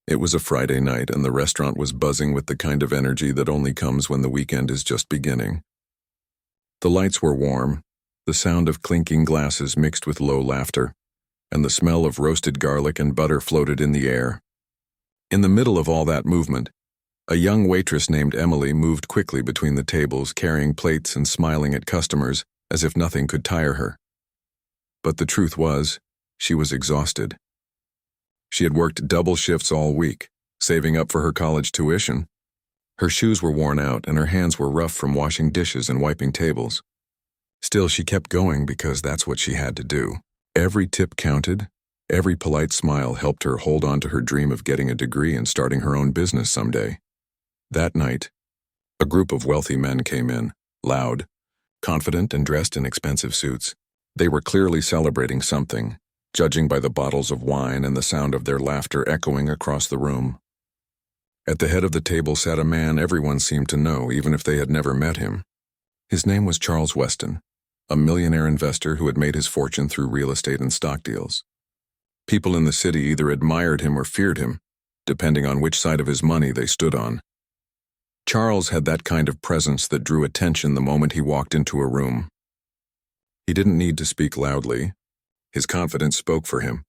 It was a Friday night, and the restaurant was buzzing with the kind of energy that only comes when the weekend is just beginning. The lights were warm, the sound of clinking glasses mixed with low laughter, and the smell of roasted garlic and butter floated in the air. In the middle of all that movement, a young waitress named Emily moved quickly between the tables, carrying plates and smiling at customers as if nothing could tire her. But the truth was, she was exhausted. She had worked double shifts all week, saving up for her college tuition. Her shoes were worn out and her hands were rough from washing dishes and wiping tables. Still, she kept going because that's what she had to do. Every tip counted. Every polite smile helped her hold on to her dream of getting a degree and starting her own business someday. That night, a group of wealthy men came in, loud, confident and dressed in expensive suits. They were clearly celebrating something, judging by the bottles of wine and the sound of their laughter echoing across the room. At the head of the table sat a man everyone seemed to know, even if they had never met him. His name was Charles Weston, a millionaire investor who had made his fortune through real estate and stock deals. People in the city either admired him or feared him, depending on which side of his money they stood on. Charles had that kind of presence that drew attention the moment he walked into a room. He didn't need to speak loudly. His confidence spoke for him.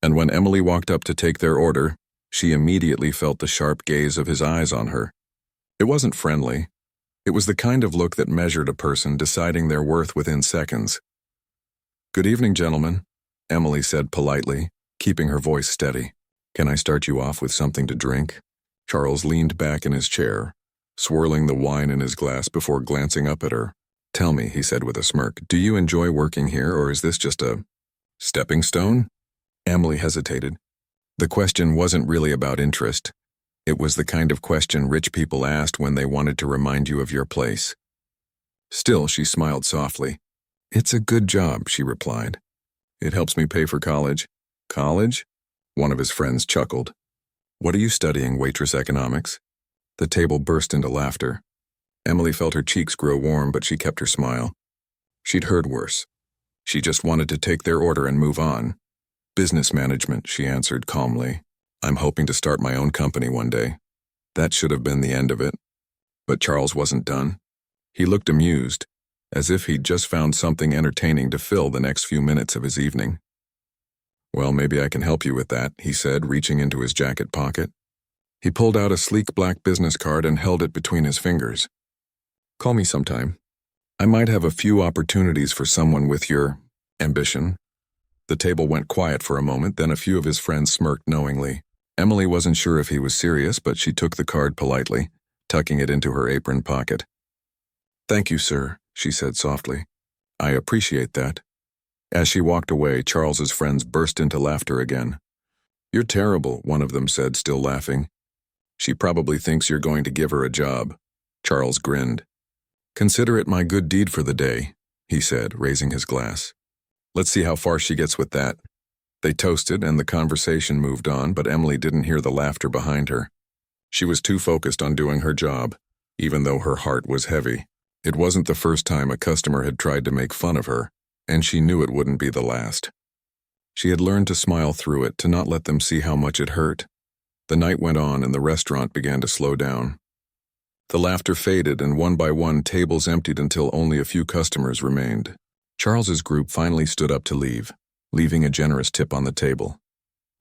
And when Emily walked up to take their order, she immediately felt the sharp gaze of his eyes on her. It wasn't friendly. It was the kind of look that measured a person, deciding their worth within seconds. "Good evening, gentlemen," Emily said politely, keeping her voice steady. "Can I start you off with something to drink?" Charles leaned back in his chair, swirling the wine in his glass before glancing up at her. "Tell me," he said with a smirk, "do you enjoy working here, or is this just a stepping stone?" Emily hesitated. The question wasn't really about interest. It was the kind of question rich people asked when they wanted to remind you of your place. Still, she smiled softly. "It's a good job," she replied. "It helps me pay for college." "College?" One of his friends chuckled. "What are you studying, waitress economics?" The table burst into laughter. Emily felt her cheeks grow warm, but she kept her smile. She'd heard worse. She just wanted to take their order and move on. "Business management," she answered calmly. "I'm hoping to start my own company one day." That should have been the end of it. But Charles wasn't done. He looked amused, as if he'd just found something entertaining to fill the next few minutes of his evening. "Well, maybe I can help you with that," he said, reaching into his jacket pocket. He pulled out a sleek black business card and held it between his fingers. "Call me sometime. I might have a few opportunities for someone with your ambition." The table went quiet for a moment, then a few of his friends smirked knowingly. Emily wasn't sure if he was serious, but she took the card politely, tucking it into her apron pocket. "Thank you, sir," she said softly. "I appreciate that." As she walked away, Charles's friends burst into laughter again. "You're terrible," one of them said, still laughing. "She probably thinks you're going to give her a job." Charles grinned. "Consider it my good deed for the day," he said, raising his glass. "Let's see how far she gets with that." They toasted and the conversation moved on, but Emily didn't hear the laughter behind her. She was too focused on doing her job, even though her heart was heavy. It wasn't the first time a customer had tried to make fun of her, and she knew it wouldn't be the last. She had learned to smile through it, to not let them see how much it hurt. The night went on and the restaurant began to slow down. The laughter faded, and one by one tables emptied until only a few customers remained. Charles's group finally stood up to leave, leaving a generous tip on the table.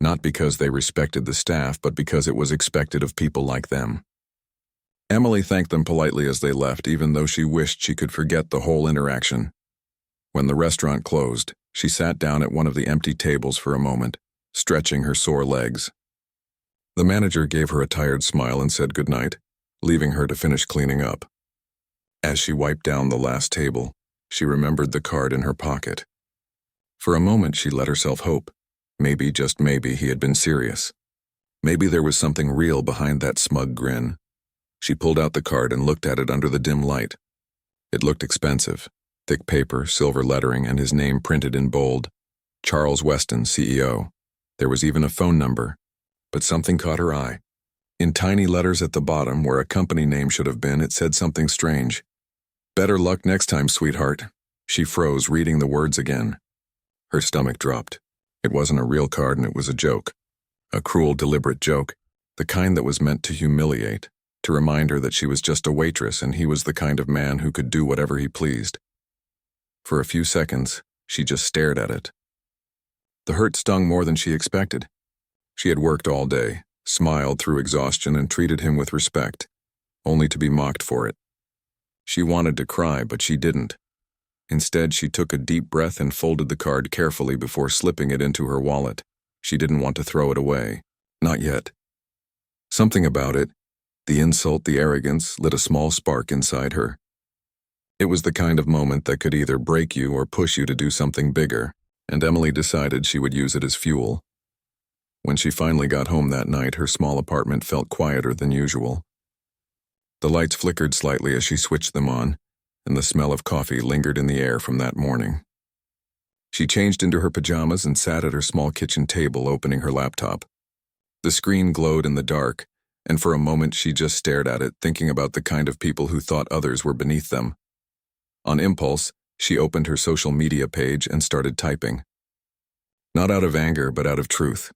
Not because they respected the staff, but because it was expected of people like them. Emily thanked them politely as they left, even though she wished she could forget the whole interaction. When the restaurant closed, she sat down at one of the empty tables for a moment, stretching her sore legs. The manager gave her a tired smile and said goodnight, leaving her to finish cleaning up. As she wiped down the last table, she remembered the card in her pocket. For a moment, she let herself hope. Maybe, just maybe, he had been serious. Maybe there was something real behind that smug grin. She pulled out the card and looked at it under the dim light. It looked expensive. Thick paper, silver lettering, and his name printed in bold. Charles Weston, CEO. There was even a phone number. But something caught her eye. In tiny letters at the bottom, where a company name should have been, it said something strange. "Better luck next time, sweetheart." She froze, reading the words again. Her stomach dropped. It wasn't a real card and it was a joke. A cruel, deliberate joke, the kind that was meant to humiliate, to remind her that she was just a waitress and he was the kind of man who could do whatever he pleased. For a few seconds, she just stared at it. The hurt stung more than she expected. She had worked all day, smiled through exhaustion, and treated him with respect, only to be mocked for it. She wanted to cry, but she didn't. Instead, she took a deep breath and folded the card carefully before slipping it into her wallet. She didn't want to throw it away. Not yet. Something about it, the insult, the arrogance, lit a small spark inside her. It was the kind of moment that could either break you or push you to do something bigger, and Emily decided she would use it as fuel. When she finally got home that night, her small apartment felt quieter than usual. The lights flickered slightly as she switched them on, and the smell of coffee lingered in the air from that morning. She changed into her pajamas and sat at her small kitchen table, opening her laptop. The screen glowed in the dark, and for a moment she just stared at it, thinking about the kind of people who thought others were beneath them. On impulse, she opened her social media page and started typing. Not out of anger, but out of truth.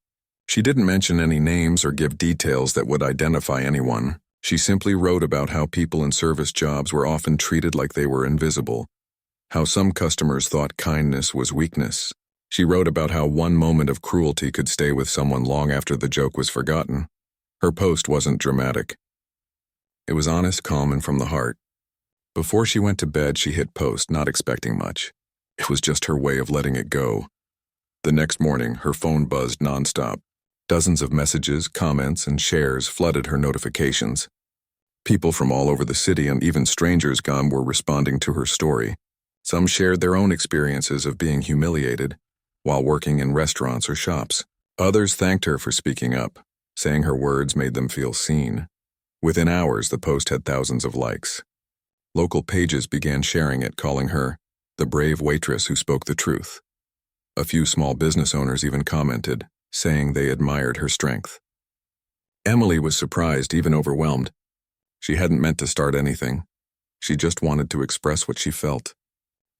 She didn't mention any names or give details that would identify anyone. She simply wrote about how people in service jobs were often treated like they were invisible, how some customers thought kindness was weakness. She wrote about how one moment of cruelty could stay with someone long after the joke was forgotten. Her post wasn't dramatic. It was honest, calm, and from the heart. Before she went to bed, she hit post, not expecting much. It was just her way of letting it go. The next morning, her phone buzzed nonstop. Dozens of messages, comments, and shares flooded her notifications. People from all over the city and even strangers gone were responding to her story. Some shared their own experiences of being humiliated while working in restaurants or shops. Others thanked her for speaking up, saying her words made them feel seen. Within hours, the post had thousands of likes. Local pages began sharing it, calling her the brave waitress who spoke the truth. A few small business owners even commented, saying they admired her strength. Emily was surprised, even overwhelmed. She hadn't meant to start anything. She just wanted to express what she felt.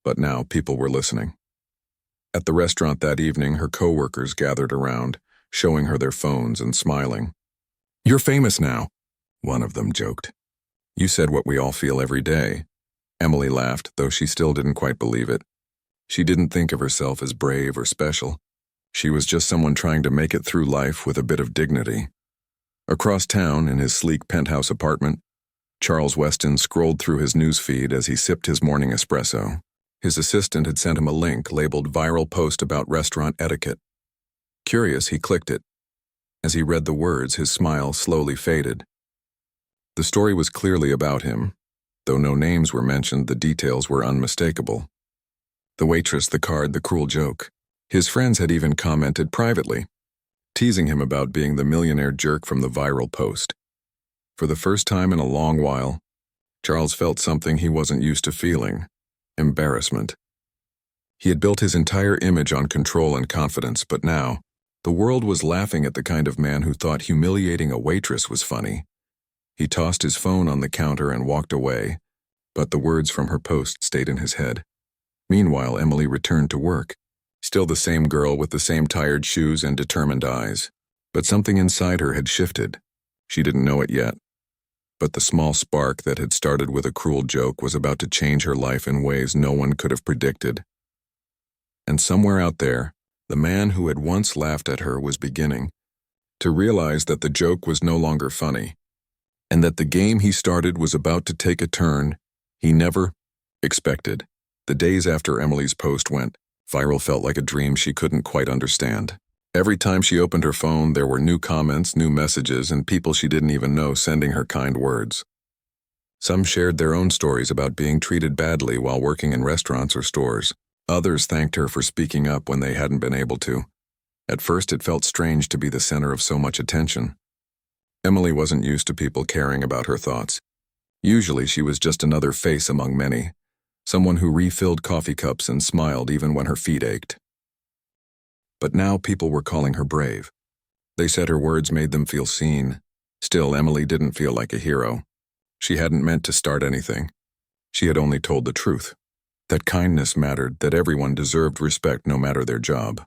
But now people were listening. At the restaurant that evening, her coworkers gathered around, showing her their phones and smiling. "You're famous now," one of them joked. "You said what we all feel every day." Emily laughed, though she still didn't quite believe it. She didn't think of herself as brave or special. She was just someone trying to make it through life with a bit of dignity. Across town, in his sleek penthouse apartment, Charles Weston scrolled through his news feed as he sipped his morning espresso. His assistant had sent him a link labeled "Viral Post About Restaurant Etiquette." Curious, he clicked it. As he read the words, his smile slowly faded. The story was clearly about him. Though no names were mentioned, the details were unmistakable. The waitress, the card, the cruel joke. His friends had even commented privately, teasing him about being the millionaire jerk from the viral post. For the first time in a long while, Charles felt something he wasn't used to feeling: embarrassment. He had built his entire image on control and confidence, but now, the world was laughing at the kind of man who thought humiliating a waitress was funny. He tossed his phone on the counter and walked away, but the words from her post stayed in his head. Meanwhile, Emily returned to work. Still the same girl with the same tired shoes and determined eyes. But something inside her had shifted. She didn't know it yet. But the small spark that had started with a cruel joke was about to change her life in ways no one could have predicted. And somewhere out there, the man who had once laughed at her was beginning to realize that the joke was no longer funny, and that the game he started was about to take a turn he never expected. The days after Emily's post went viral felt like a dream she couldn't quite understand. Every time she opened her phone, there were new comments, new messages, and people she didn't even know sending her kind words. Some shared their own stories about being treated badly while working in restaurants or stores. Others thanked her for speaking up when they hadn't been able to. At first, it felt strange to be the center of so much attention. Emily wasn't used to people caring about her thoughts. Usually, she was just another face among many. Someone who refilled coffee cups and smiled even when her feet ached. But now people were calling her brave. They said her words made them feel seen. Still, Emily didn't feel like a hero. She hadn't meant to start anything. She had only told the truth. That kindness mattered, that everyone deserved respect no matter their job.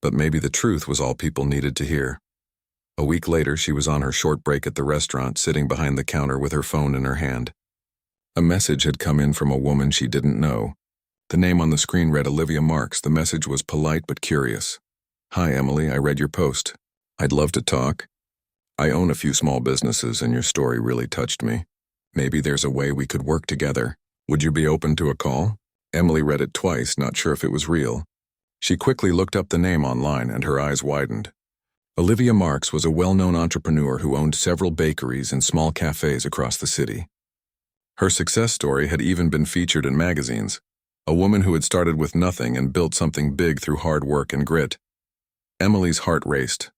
But maybe the truth was all people needed to hear. A week later, she was on her short break at the restaurant, sitting behind the counter with her phone in her hand. A message had come in from a woman she didn't know. The name on the screen read Olivia Marks. The message was polite but curious. "Hi, Emily, I read your post. I'd love to talk. I own a few small businesses and your story really touched me. Maybe there's a way we could work together. Would you be open to a call?" Emily read it twice, not sure if it was real. She quickly looked up the name online and her eyes widened. Olivia Marks was a well-known entrepreneur who owned several bakeries and small cafes across the city. Her success story had even been featured in magazines. A woman who had started with nothing and built something big through hard work and grit. Emily's heart raced.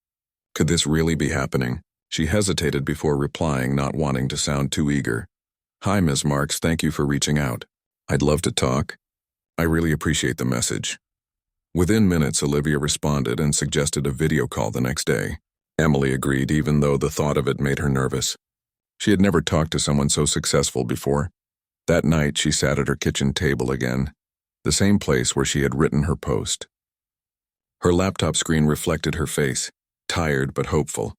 Could this really be happening? She hesitated before replying, not wanting to sound too eager. "Hi, Ms. Marks, thank you for reaching out. I'd love to talk. I really appreciate the message." Within minutes, Olivia responded and suggested a video call the next day. Emily agreed, even though the thought of it made her nervous. She had never talked to someone so successful before. That night, she sat at her kitchen table again, the same place where she had written her post. Her laptop screen reflected her face, tired but hopeful.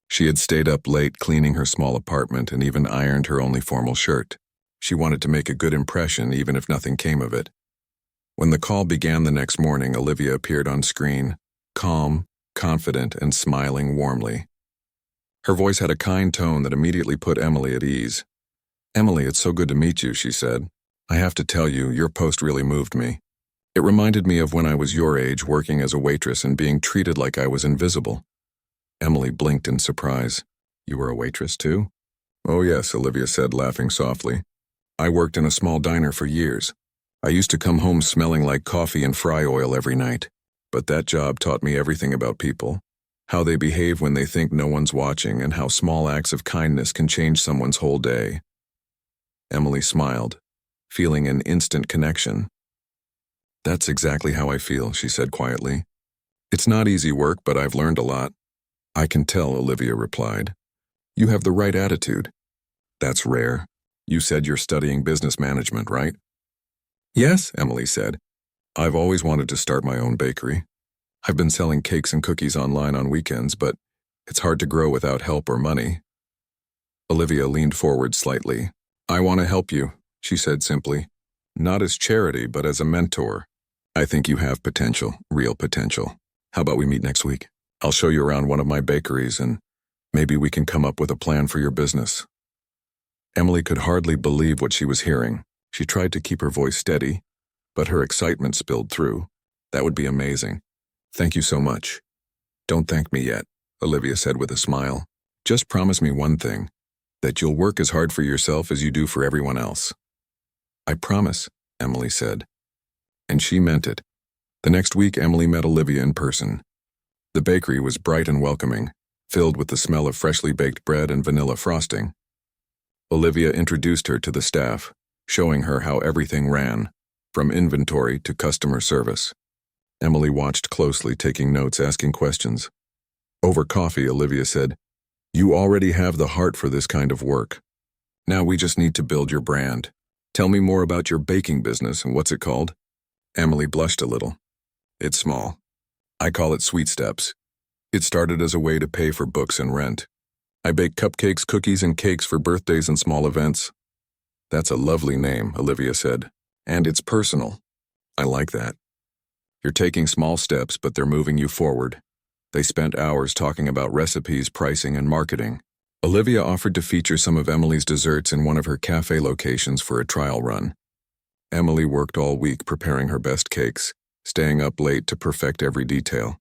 She had stayed up late cleaning her small apartment and even ironed her only formal shirt. She wanted to make a good impression, even if nothing came of it. When the call began the next morning, Olivia appeared on screen, calm, confident, and smiling warmly. Her voice had a kind tone that immediately put Emily at ease. "Emily, it's so good to meet you," she said. "I have to tell you, your post really moved me. It reminded me of when I was your age, working as a waitress and being treated like I was invisible." Emily blinked in surprise. "You were a waitress too?" "Oh yes," Olivia said, laughing softly. "I worked in a small diner for years. I used to come home smelling like coffee and fry oil every night. But that job taught me everything about people, how they behave when they think no one's watching, and how small acts of kindness can change someone's whole day." Emily smiled, feeling an instant connection. "That's exactly how I feel," she said quietly. "It's not easy work, but I've learned a lot." "I can tell," Olivia replied. "You have the right attitude." "That's rare. You said you're studying business management, right?" "Yes," Emily said. "I've always wanted to start my own bakery. I've been selling cakes and cookies online on weekends, but it's hard to grow without help or money." Olivia leaned forward slightly. "I want to help you," she said simply. "Not as charity, but as a mentor. I think you have potential, real potential. How about we meet next week? I'll show you around one of my bakeries, and maybe we can come up with a plan for your business." Emily could hardly believe what she was hearing. She tried to keep her voice steady, but her excitement spilled through. "That would be amazing. Thank you so much." "Don't thank me yet," Olivia said with a smile. "Just promise me one thing, that you'll work as hard for yourself as you do for everyone else." "I promise," Emily said. And she meant it. The next week, Emily met Olivia in person. The bakery was bright and welcoming, filled with the smell of freshly baked bread and vanilla frosting. Olivia introduced her to the staff, showing her how everything ran, from inventory to customer service. Emily watched closely, taking notes, asking questions. Over coffee, Olivia said, "You already have the heart for this kind of work. Now we just need to build your brand. Tell me more about your baking business and what's it called?" Emily blushed a little. "It's small. I call it Sweet Steps. It started as a way to pay for books and rent. I bake cupcakes, cookies, and cakes for birthdays and small events." "That's a lovely name," Olivia said. "And it's personal. I like that. You're taking small steps, but they're moving you forward." They spent hours talking about recipes, pricing, and marketing. Olivia offered to feature some of Emily's desserts in one of her cafe locations for a trial run. Emily worked all week preparing her best cakes, staying up late to perfect every detail.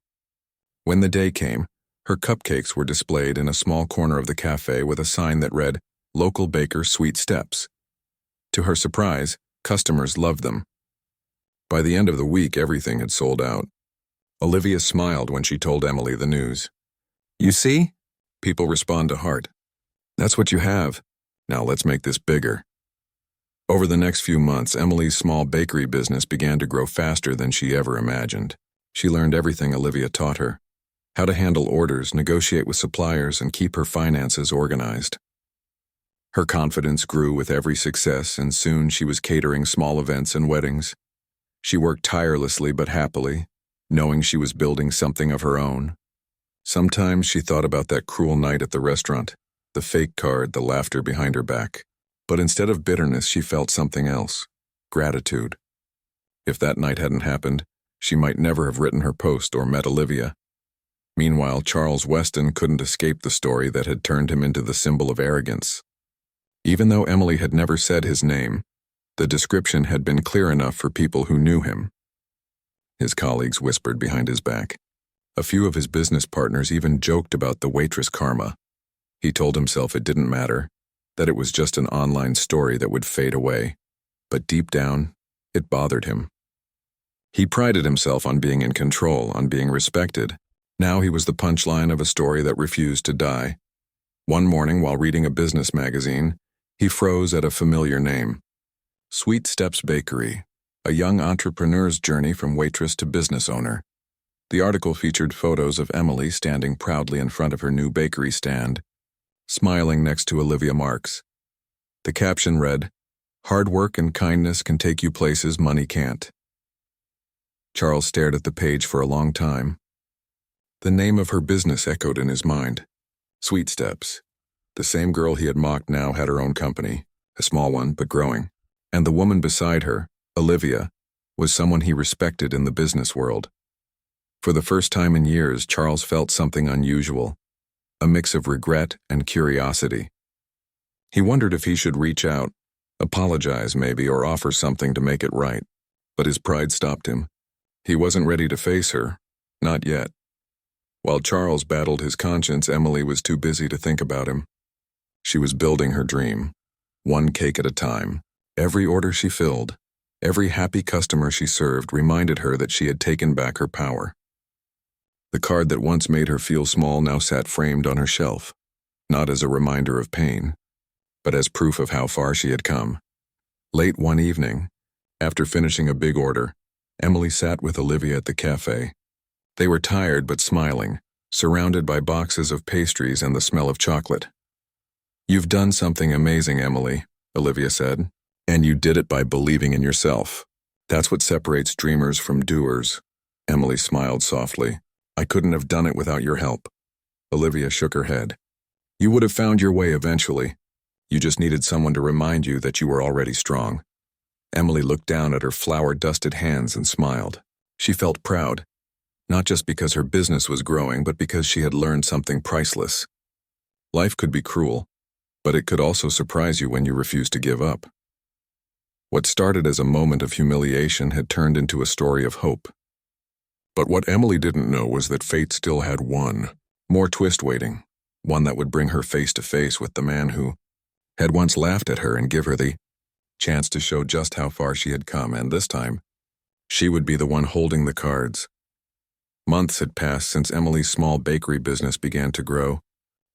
When the day came, her cupcakes were displayed in a small corner of the cafe with a sign that read, "Local Baker Sweet Steps." To her surprise, customers loved them. By the end of the week, everything had sold out. Olivia smiled when she told Emily the news. "You see? People respond to heart. That's what you have. Now let's make this bigger." Over the next few months, Emily's small bakery business began to grow faster than she ever imagined. She learned everything Olivia taught her: how to handle orders, negotiate with suppliers, and keep her finances organized. Her confidence grew with every success, and soon she was catering small events and weddings. She worked tirelessly but happily, knowing she was building something of her own. Sometimes she thought about that cruel night at the restaurant, the fake card, the laughter behind her back. But instead of bitterness, she felt something else: gratitude. If that night hadn't happened, she might never have written her post or met Olivia. Meanwhile, Charles Weston couldn't escape the story that had turned him into the symbol of arrogance. Even though Emily had never said his name, the description had been clear enough for people who knew him. His colleagues whispered behind his back. A few of his business partners even joked about the waitress karma. He told himself it didn't matter, that it was just an online story that would fade away. But deep down, it bothered him. He prided himself on being in control, on being respected. Now he was the punchline of a story that refused to die. One morning, while reading a business magazine, he froze at a familiar name: Sweet Steps Bakery, a young entrepreneur's journey from waitress to business owner. The article featured photos of Emily standing proudly in front of her new bakery stand, smiling next to Olivia Marks. The caption read, "Hard work and kindness can take you places money can't." Charles stared at the page for a long time. The name of her business echoed in his mind. Sweet Steps. The same girl he had mocked now had her own company, a small one but growing. And the woman beside her, Olivia, was someone he respected in the business world. For the first time in years, Charles felt something unusual, a mix of regret and curiosity. He wondered if he should reach out, apologize maybe, or offer something to make it right. But his pride stopped him. He wasn't ready to face her, not yet. While Charles battled his conscience, Emily was too busy to think about him. She was building her dream, one cake at a time. Every order she filled, every happy customer she served reminded her that she had taken back her power. The card that once made her feel small now sat framed on her shelf, not as a reminder of pain, but as proof of how far she had come. Late one evening, after finishing a big order, Emily sat with Olivia at the cafe. They were tired but smiling, surrounded by boxes of pastries and the smell of chocolate. "You've done something amazing, Emily," Olivia said, "and you did it by believing in yourself. That's what separates dreamers from doers." Emily smiled softly. "I couldn't have done it without your help." Olivia shook her head. "You would have found your way eventually. You just needed someone to remind you that you were already strong." Emily looked down at her flour-dusted hands and smiled. She felt proud, not just because her business was growing, but because she had learned something priceless. Life could be cruel, but it could also surprise you when you refuse to give up. What started as a moment of humiliation had turned into a story of hope. But what Emily didn't know was that fate still had one more twist waiting, one that would bring her face to face with the man who had once laughed at her and give her the chance to show just how far she had come, and this time, she would be the one holding the cards. Months had passed since Emily's small bakery business began to grow.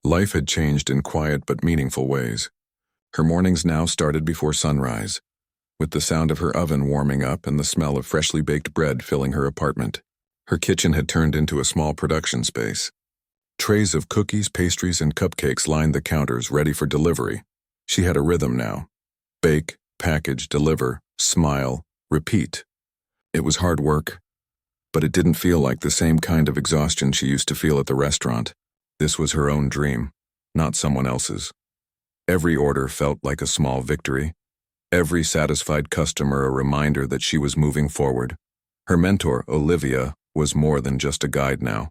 Life had changed in quiet but meaningful ways. Her mornings now started before sunrise, with the sound of her oven warming up and the smell of freshly baked bread filling her apartment. Her kitchen had turned into a small production space. Trays of cookies, pastries, and cupcakes lined the counters, ready for delivery. She had a rhythm now. Bake, package, deliver, smile, repeat. It was hard work, but it didn't feel like the same kind of exhaustion she used to feel at the restaurant. This was her own dream, not someone else's. Every order felt like a small victory. Every satisfied customer a reminder that she was moving forward. Her mentor, Olivia, was more than just a guide now.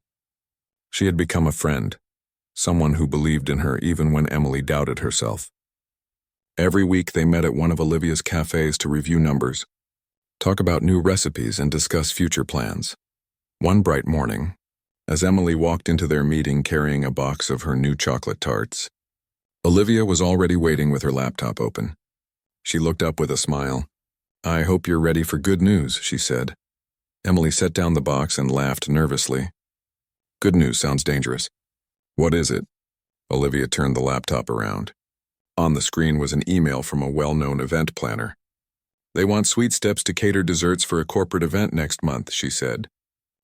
She had become a friend, someone who believed in her even when Emily doubted herself. Every week they met at one of Olivia's cafes to review numbers, talk about new recipes, and discuss future plans. One bright morning, as Emily walked into their meeting carrying a box of her new chocolate tarts, Olivia was already waiting with her laptop open. She looked up with a smile. "I hope you're ready for good news," she said. Emily set down the box and laughed nervously. "Good news sounds dangerous. What is it?" Olivia turned the laptop around. On the screen was an email from a well-known event planner. "They want Sweet Steps to cater desserts for a corporate event next month," she said.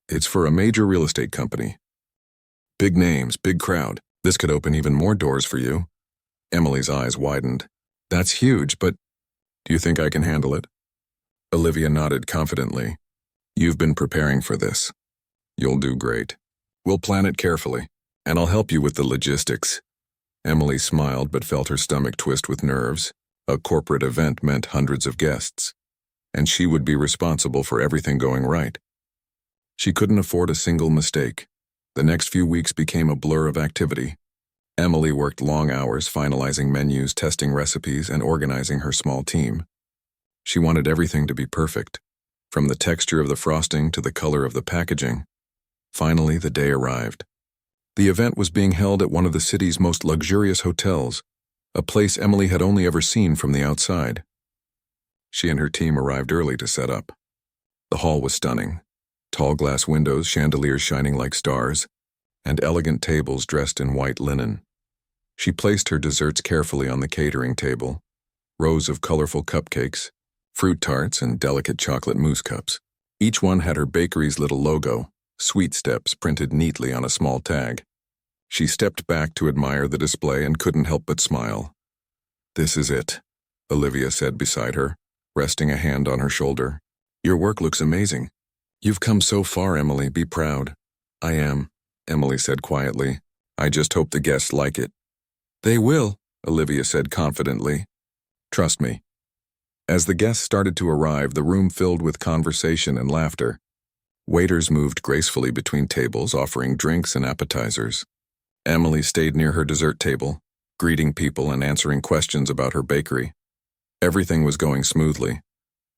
"It's for a major real estate company. Big names, big crowd. This could open even more doors for you." Emily's eyes widened. "That's huge, but do you think I can handle it?" Olivia nodded confidently. "You've been preparing for this. You'll do great." We'll plan it carefully, and I'll help you with the logistics. Emily smiled but felt her stomach twist with nerves. A corporate event meant hundreds of guests, and she would be responsible for everything going right. She couldn't afford a single mistake. The next few weeks became a blur of activity. Emily worked long hours finalizing menus, testing recipes, and organizing her small team. She wanted everything to be perfect, from the texture of the frosting to the color of the packaging. Finally, the day arrived. The event was being held at one of the city's most luxurious hotels, a place Emily had only ever seen from the outside. She and her team arrived early to set up. The hall was stunning. Tall glass windows, chandeliers shining like stars, and elegant tables dressed in white linen. She placed her desserts carefully on the catering table, rows of colorful cupcakes, fruit tarts, and delicate chocolate mousse cups. Each one had her bakery's little logo, Sweet Steps, printed neatly on a small tag. She stepped back to admire the display and couldn't help but smile. "This is it," Olivia said beside her, resting a hand on her shoulder. "Your work looks amazing. You've come so far, Emily. Be proud." "I am," Emily said quietly. "I just hope the guests like it." "They will," Olivia said confidently. "Trust me." As the guests started to arrive, the room filled with conversation and laughter. Waiters moved gracefully between tables, offering drinks and appetizers. Emily stayed near her dessert table, greeting people and answering questions about her bakery. Everything was going smoothly,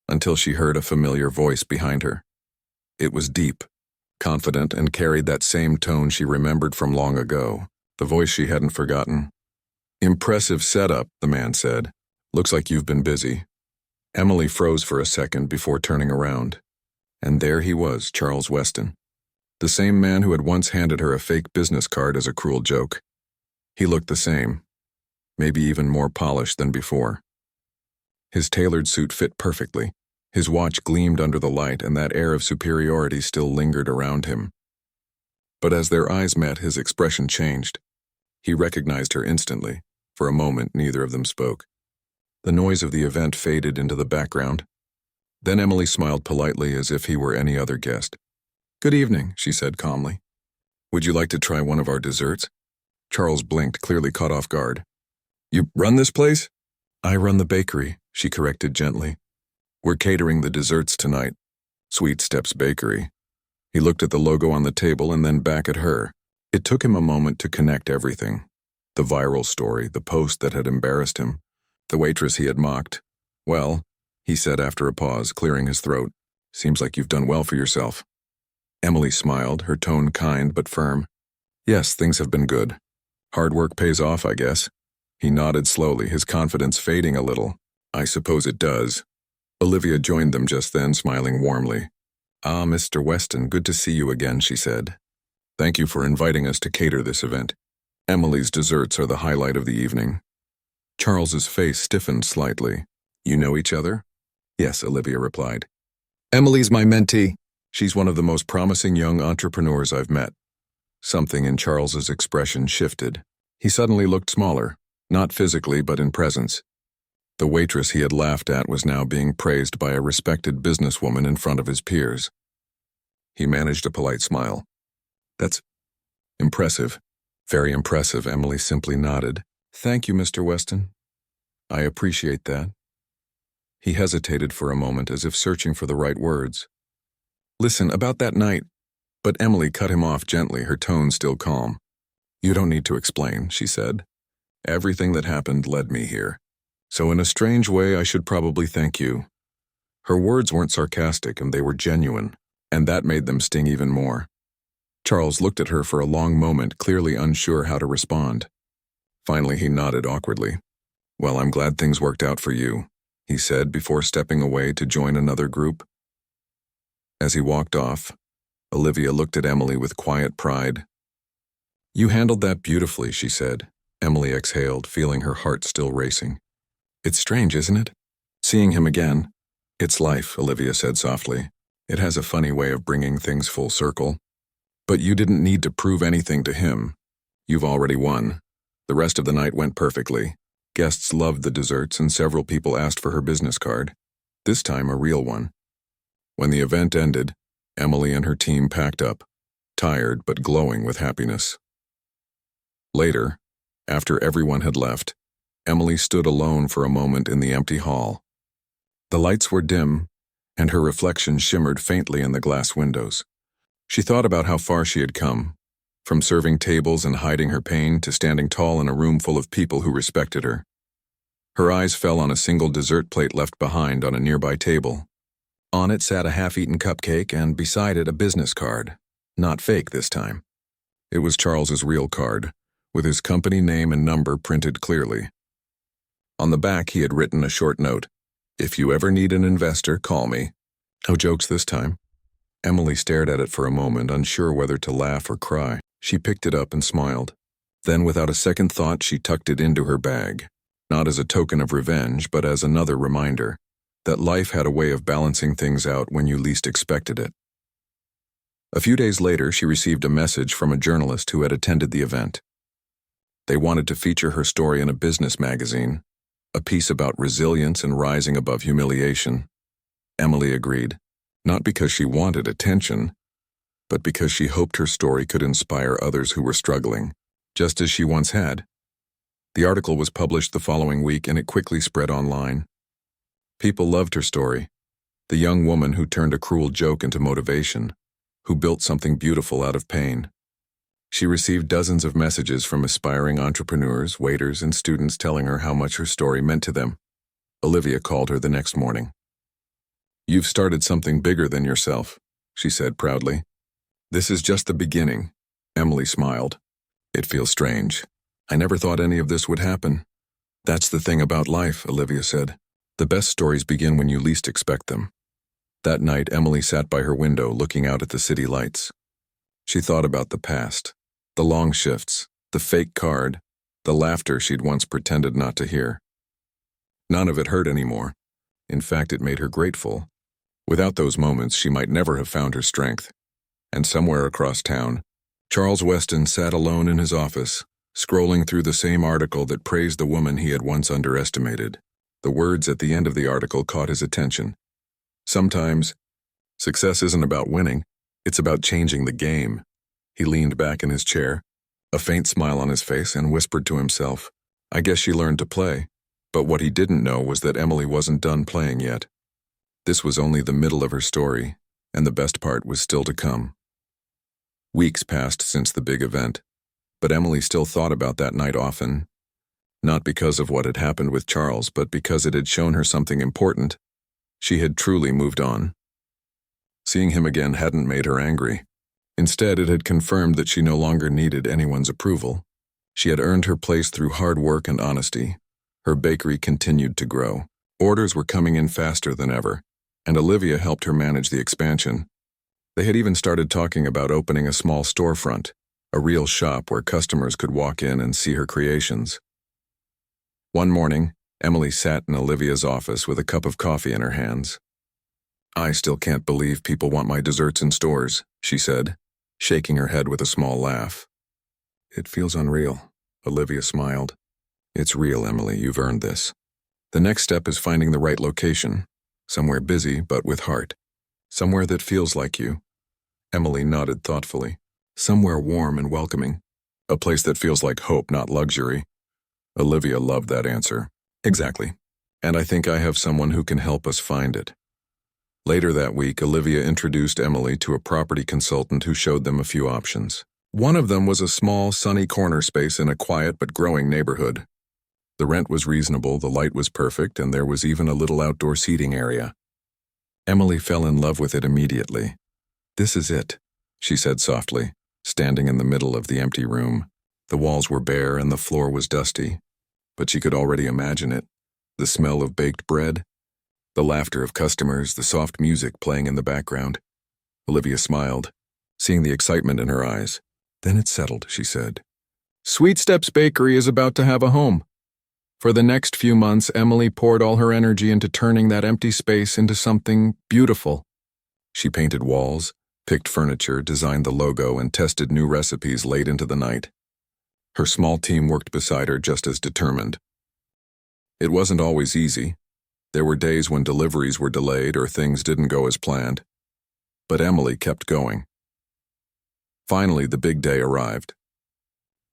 until she heard a familiar voice behind her. It was deep, confident, and carried that same tone she remembered from long ago, the voice she hadn't forgotten. "Impressive setup," the man said. "Looks like you've been busy." Emily froze for a second before turning around. And there he was, Charles Weston, the same man who had once handed her a fake business card as a cruel joke. He looked the same, maybe even more polished than before. His tailored suit fit perfectly. His watch gleamed under the light, and that air of superiority still lingered around him. But as their eyes met, his expression changed. He recognized her instantly. For a moment, neither of them spoke. The noise of the event faded into the background. Then Emily smiled politely as if he were any other guest. "Good evening," she said calmly. "Would you like to try one of our desserts?" Charles blinked, clearly caught off guard. "You run this place?" "I run the bakery," she corrected gently. "We're catering the desserts tonight. Sweet Steps Bakery." He looked at the logo on the table and then back at her. It took him a moment to connect everything. The viral story, the post that had embarrassed him, the waitress he had mocked. "Well," he said after a pause, clearing his throat, "seems like you've done well for yourself." Emily smiled, her tone kind but firm. "Yes, things have been good. Hard work pays off, I guess." He nodded slowly, his confidence fading a little. "I suppose it does." Olivia joined them just then, smiling warmly. "Ah, Mr. Weston, good to see you again," she said. "Thank you for inviting us to cater this event. Emily's desserts are the highlight of the evening." Charles's face stiffened slightly. "You know each other?" "Yes," Olivia replied. "Emily's my mentee. She's one of the most promising young entrepreneurs I've met." Something in Charles's expression shifted. He suddenly looked smaller, not physically but in presence. The waitress he had laughed at was now being praised by a respected businesswoman in front of his peers. He managed a polite smile. "That's impressive." "Very impressive," Emily simply nodded. "Thank you, Mr. Weston. I appreciate that." He hesitated for a moment as if searching for the right words. "Listen, about that night—" But Emily cut him off gently, her tone still calm. "You don't need to explain," she said. "Everything that happened led me here. So in a strange way, I should probably thank you." Her words weren't sarcastic, and they were genuine, and that made them sting even more. Charles looked at her for a long moment, clearly unsure how to respond. Finally, he nodded awkwardly. "Well, I'm glad things worked out for you," he said before stepping away to join another group. As he walked off, Olivia looked at Emily with quiet pride. "You handled that beautifully," she said. Emily exhaled, feeling her heart still racing. "It's strange, isn't it? Seeing him again." "It's life," Olivia said softly. "It has a funny way of bringing things full circle. But you didn't need to prove anything to him. You've already won." The rest of the night went perfectly. Guests loved the desserts, and several people asked for her business card, this time a real one. When the event ended, Emily and her team packed up. tired but glowing with happiness. Later, after everyone had left, Emily stood alone for a moment in the empty hall. The lights were dim, and her reflection shimmered faintly in the glass windows. She thought about how far she had come, from serving tables and hiding her pain to standing tall in a room full of people who respected her. Her eyes fell on a single dessert plate left behind on a nearby table. On it sat a half-eaten cupcake and beside it a business card. Not fake this time. It was Charles's real card, with his company name and number printed clearly. On the back he had written a short note. "If you ever need an investor, call me." No jokes this time. Emily stared at it for a moment, unsure whether to laugh or cry. She picked it up and smiled. Then, without a second thought, she tucked it into her bag, not as a token of revenge, but as another reminder that life had a way of balancing things out when you least expected it. A few days later, she received a message from a journalist who had attended the event. They wanted to feature her story in a business magazine, a piece about resilience and rising above humiliation. Emily agreed, not because she wanted attention, but because she hoped her story could inspire others who were struggling, just as she once had. The article was published the following week, and it quickly spread online. People loved her story, the young woman who turned a cruel joke into motivation, who built something beautiful out of pain. She received dozens of messages from aspiring entrepreneurs, waiters, and students telling her how much her story meant to them. Olivia called her the next morning. "You've started something bigger than yourself," she said proudly. "This is just the beginning." Emily smiled. "It feels strange. I never thought any of this would happen." "That's the thing about life," Olivia said. "The best stories begin when you least expect them." That night, Emily sat by her window looking out at the city lights. She thought about the past, the long shifts, the fake card, the laughter she'd once pretended not to hear. None of it hurt anymore. In fact, it made her grateful. Without those moments, she might never have found her strength. And somewhere across town, Charles Weston sat alone in his office, scrolling through the same article that praised the woman he had once underestimated. The words at the end of the article caught his attention. "Sometimes, success isn't about winning, it's about changing the game." He leaned back in his chair, a faint smile on his face, and whispered to himself, "I guess she learned to play." But what he didn't know was that Emily wasn't done playing yet. This was only the middle of her story, and the best part was still to come. Weeks passed since the big event, but Emily still thought about that night often. Not because of what had happened with Charles, but because it had shown her something important. She had truly moved on. Seeing him again hadn't made her angry. Instead, it had confirmed that she no longer needed anyone's approval. She had earned her place through hard work and honesty. Her bakery continued to grow. Orders were coming in faster than ever, and Olivia helped her manage the expansion. They had even started talking about opening a small storefront, a real shop where customers could walk in and see her creations. One morning, Emily sat in Olivia's office with a cup of coffee in her hands. "I still can't believe people want my desserts in stores," she said, shaking her head with a small laugh. "It feels unreal," Olivia smiled. "It's real, Emily, you've earned this. The next step is finding the right location, somewhere busy but with heart, somewhere that feels like you." Emily nodded thoughtfully. "Somewhere warm and welcoming, a place that feels like hope, not luxury." Olivia loved that answer. "Exactly. And I think I have someone who can help us find it." Later that week, Olivia introduced Emily to a property consultant who showed them a few options. One of them was a small, sunny corner space in a quiet but growing neighborhood. The rent was reasonable, the light was perfect, and there was even a little outdoor seating area. Emily fell in love with it immediately. "This is it," she said softly, standing in the middle of the empty room. The walls were bare and the floor was dusty, but she could already imagine it. The smell of baked bread, the laughter of customers, the soft music playing in the background. Olivia smiled, seeing the excitement in her eyes. "Then it's settled," she said. "Sweet Steps Bakery is about to have a home." For the next few months, Emily poured all her energy into turning that empty space into something beautiful. She painted walls, picked furniture, designed the logo, and tested new recipes late into the night. Her small team worked beside her just as determined. It wasn't always easy. There were days when deliveries were delayed or things didn't go as planned. But Emily kept going. Finally, the big day arrived.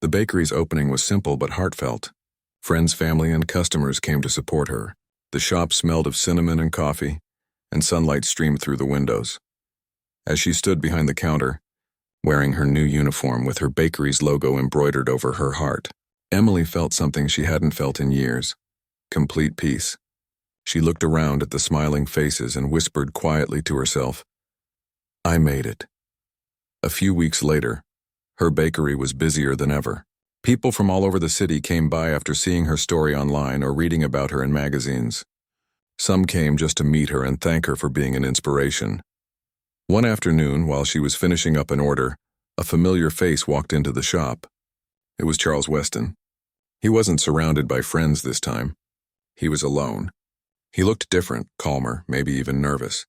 The bakery's opening was simple but heartfelt. Friends, family, and customers came to support her. The shop smelled of cinnamon and coffee, and sunlight streamed through the windows. As she stood behind the counter, wearing her new uniform with her bakery's logo embroidered over her heart, Emily felt something she hadn't felt in years: complete peace. She looked around at the smiling faces and whispered quietly to herself, "I made it." A few weeks later, her bakery was busier than ever. People from all over the city came by after seeing her story online or reading about her in magazines. Some came just to meet her and thank her for being an inspiration. One afternoon, while she was finishing up an order, a familiar face walked into the shop. It was Charles Weston. He wasn't surrounded by friends this time. He was alone. He looked different, calmer, maybe even nervous.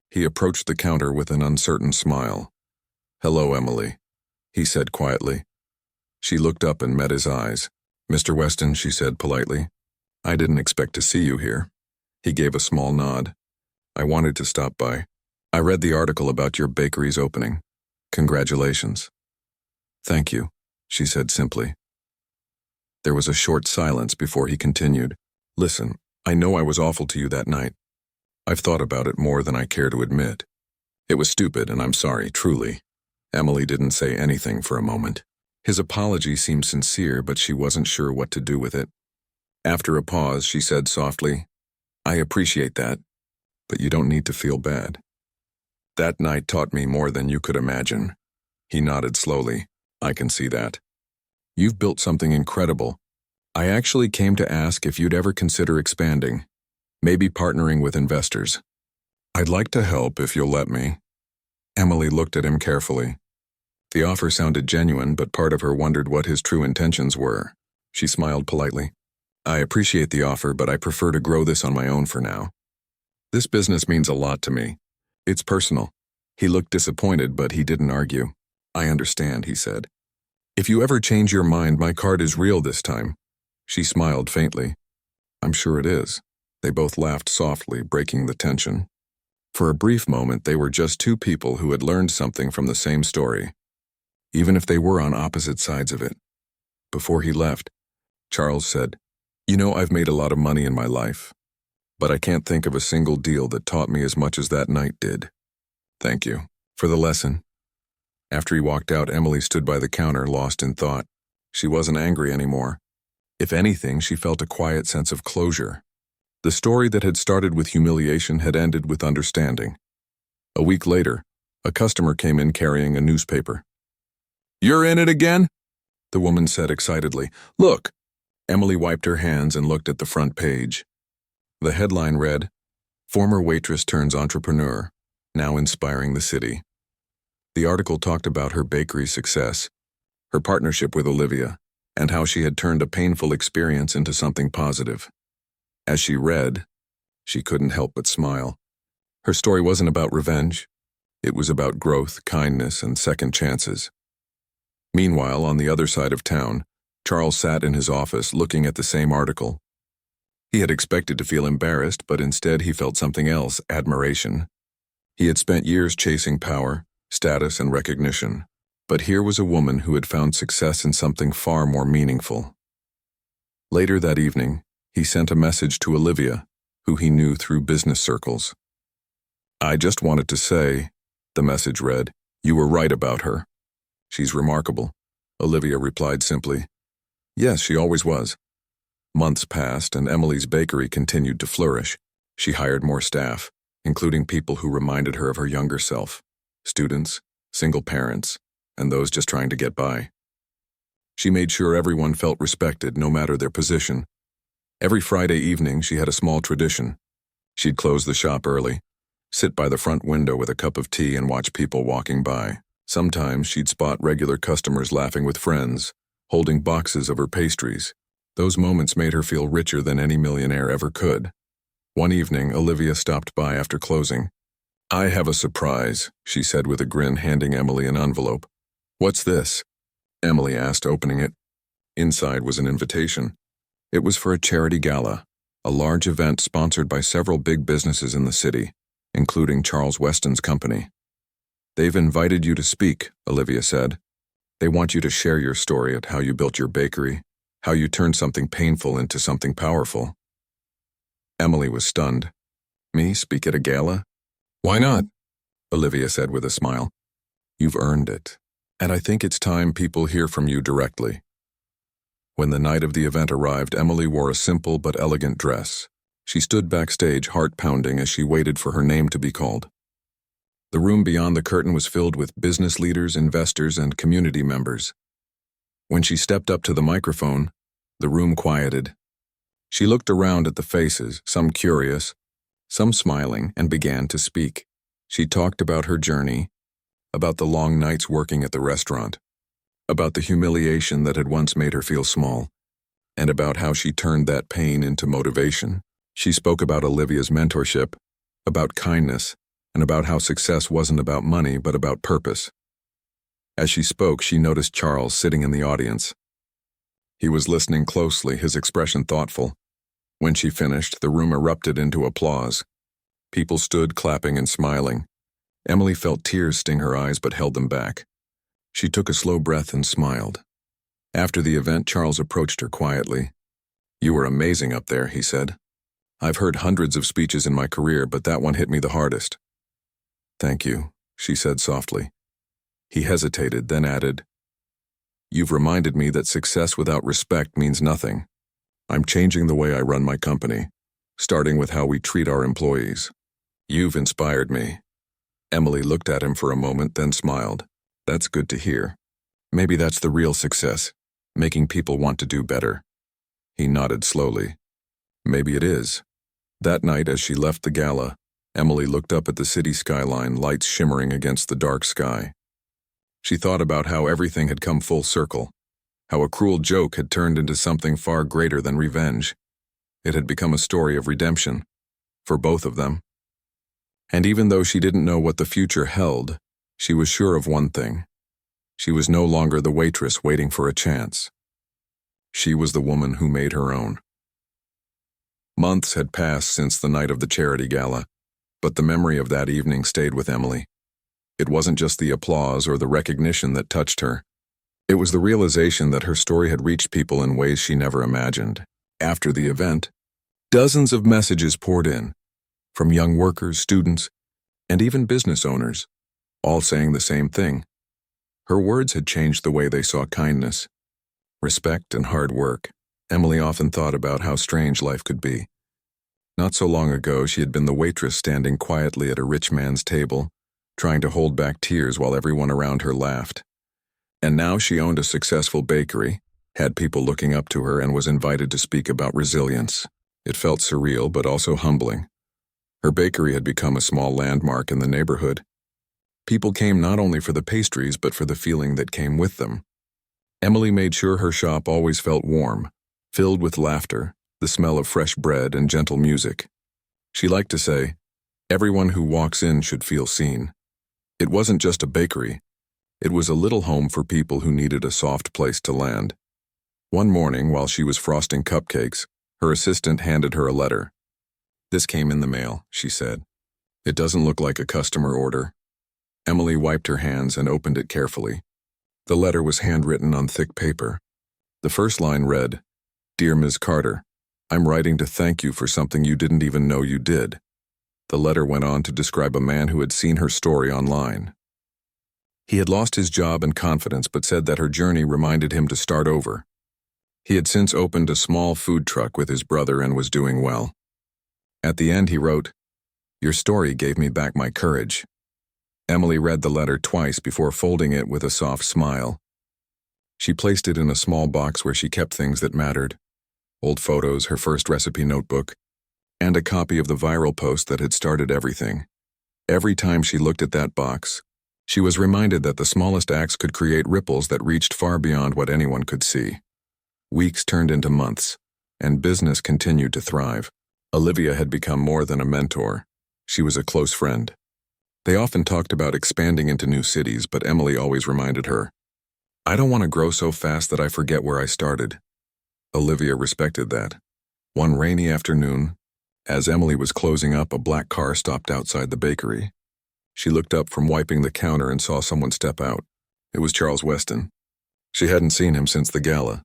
He approached the counter with an uncertain smile. "Hello, Emily," he said quietly. She looked up and met his eyes. "Mr. Weston," she said politely, "I didn't expect to see you here." He gave a small nod. "I wanted to stop by. I read the article about your bakery's opening. Congratulations." "Thank you," she said simply. There was a short silence before he continued. "Listen, I know I was awful to you that night. I've thought about it more than I care to admit. It was stupid, and I'm sorry, truly." Emily didn't say anything for a moment. His apology seemed sincere, but she wasn't sure what to do with it. After a pause, she said softly, "I appreciate that, but you don't need to feel bad. That night taught me more than you could imagine." He nodded slowly. "I can see that. You've built something incredible. I actually came to ask if you'd ever consider expanding, maybe partnering with investors. I'd like to help if you'll let me." Emily looked at him carefully. The offer sounded genuine, but part of her wondered what his true intentions were. She smiled politely. "I appreciate the offer, but I prefer to grow this on my own for now. This business means a lot to me. It's personal." He looked disappointed, but he didn't argue. "I understand," he said. "If you ever change your mind, my card is real this time." She smiled faintly. "I'm sure it is." They both laughed softly, breaking the tension. For a brief moment, they were just two people who had learned something from the same story, even if they were on opposite sides of it. Before he left, Charles said, "You know, I've made a lot of money in my life, but I can't think of a single deal that taught me as much as that night did. Thank you for the lesson." After he walked out, Emily stood by the counter, lost in thought. She wasn't angry anymore. If anything, she felt a quiet sense of closure. The story that had started with humiliation had ended with understanding. A week later, a customer came in carrying a newspaper. "You're in it again?" the woman said excitedly. "Look." Emily wiped her hands and looked at the front page. The headline read, "Former waitress turns entrepreneur, now inspiring the city." The article talked about her bakery's success, her partnership with Olivia, and how she had turned a painful experience into something positive. As she read, she couldn't help but smile. Her story wasn't about revenge. It was about growth, kindness, and second chances. Meanwhile, on the other side of town, Charles sat in his office looking at the same article. He had expected to feel embarrassed, but instead he felt something else: admiration. He had spent years chasing power, status, and recognition, but here was a woman who had found success in something far more meaningful. Later that evening, he sent a message to Olivia, who he knew through business circles. "I just wanted to say," the message read, "you were right about her. She's remarkable." Olivia replied simply, "Yes, she always was." Months passed, and Emily's bakery continued to flourish. She hired more staff, including people who reminded her of her younger self: students, single parents, and those just trying to get by. She made sure everyone felt respected, no matter their position. Every Friday evening, she had a small tradition. She'd close the shop early, sit by the front window with a cup of tea, and watch people walking by. Sometimes she'd spot regular customers laughing with friends, holding boxes of her pastries. Those moments made her feel richer than any millionaire ever could. One evening, Olivia stopped by after closing. "I have a surprise," she said with a grin, handing Emily an envelope. "What's this?" Emily asked, opening it. Inside was an invitation. It was for a charity gala, a large event sponsored by several big businesses in the city, including Charles Weston's company. "They've invited you to speak," Olivia said. "They want you to share your story at how you built your bakery, how you turned something painful into something powerful." Emily was stunned. "Me speak at a gala? Why not?" Olivia said with a smile. "You've earned it, and I think it's time people hear from you directly." When the night of the event arrived, Emily wore a simple but elegant dress. She stood backstage, heart pounding, as she waited for her name to be called. The room beyond the curtain was filled with business leaders, investors, and community members. When she stepped up to the microphone, the room quieted. She looked around at the faces, some curious, some smiling, and began to speak. She talked about her journey, about the long nights working at the restaurant, about the humiliation that had once made her feel small, and about how she turned that pain into motivation. She spoke about Olivia's mentorship, about kindness, and about how success wasn't about money but about purpose. As she spoke, she noticed Charles sitting in the audience. He was listening closely, his expression thoughtful. When she finished, the room erupted into applause. People stood clapping and smiling. Emily felt tears sting her eyes but held them back. She took a slow breath and smiled. After the event, Charles approached her quietly. "You were amazing up there," he said. "I've heard hundreds of speeches in my career, but that one hit me the hardest." "Thank you," she said softly. He hesitated, then added, "You've reminded me that success without respect means nothing. I'm changing the way I run my company, starting with how we treat our employees. You've inspired me." Emily looked at him for a moment, then smiled. "That's good to hear. Maybe that's the real success, making people want to do better." He nodded slowly. "Maybe it is." That night, as she left the gala, Emily looked up at the city skyline, lights shimmering against the dark sky. She thought about how everything had come full circle, how a cruel joke had turned into something far greater than revenge. It had become a story of redemption, for both of them. And even though she didn't know what the future held, she was sure of one thing. She was no longer the waitress waiting for a chance. She was the woman who made her own. Months had passed since the night of the charity gala, but the memory of that evening stayed with Emily. It wasn't just the applause or the recognition that touched her. It was the realization that her story had reached people in ways she never imagined. After the event, dozens of messages poured in, from young workers, students, and even business owners, all saying the same thing. Her words had changed the way they saw kindness, respect, and hard work. Emily often thought about how strange life could be. Not so long ago, she had been the waitress standing quietly at a rich man's table, trying to hold back tears while everyone around her laughed. And now she owned a successful bakery, had people looking up to her, and was invited to speak about resilience. It felt surreal but also humbling. Her bakery had become a small landmark in the neighborhood. People came not only for the pastries but for the feeling that came with them. Emily made sure her shop always felt warm, filled with laughter, the smell of fresh bread, and gentle music. She liked to say, "Everyone who walks in should feel seen." It wasn't just a bakery. It was a little home for people who needed a soft place to land. One morning, while she was frosting cupcakes, her assistant handed her a letter. "This came in the mail," she said. "It doesn't look like a customer order." Emily wiped her hands and opened it carefully. The letter was handwritten on thick paper. The first line read, "Dear Ms. Carter, I'm writing to thank you for something you didn't even know you did." The letter went on to describe a man who had seen her story online. He had lost his job and confidence but said that her journey reminded him to start over. He had since opened a small food truck with his brother and was doing well. At the end he wrote, "Your story gave me back my courage." Emily read the letter twice before folding it with a soft smile. She placed it in a small box where she kept things that mattered: old photos, her first recipe notebook, and a copy of the viral post that had started everything. Every time she looked at that box, she was reminded that the smallest acts could create ripples that reached far beyond what anyone could see. Weeks turned into months, and business continued to thrive. Olivia had become more than a mentor. She was a close friend. They often talked about expanding into new cities, but Emily always reminded her, "I don't want to grow so fast that I forget where I started." Olivia respected that. One rainy afternoon, as Emily was closing up, a black car stopped outside the bakery. She looked up from wiping the counter and saw someone step out. It was Charles Weston. She hadn't seen him since the gala.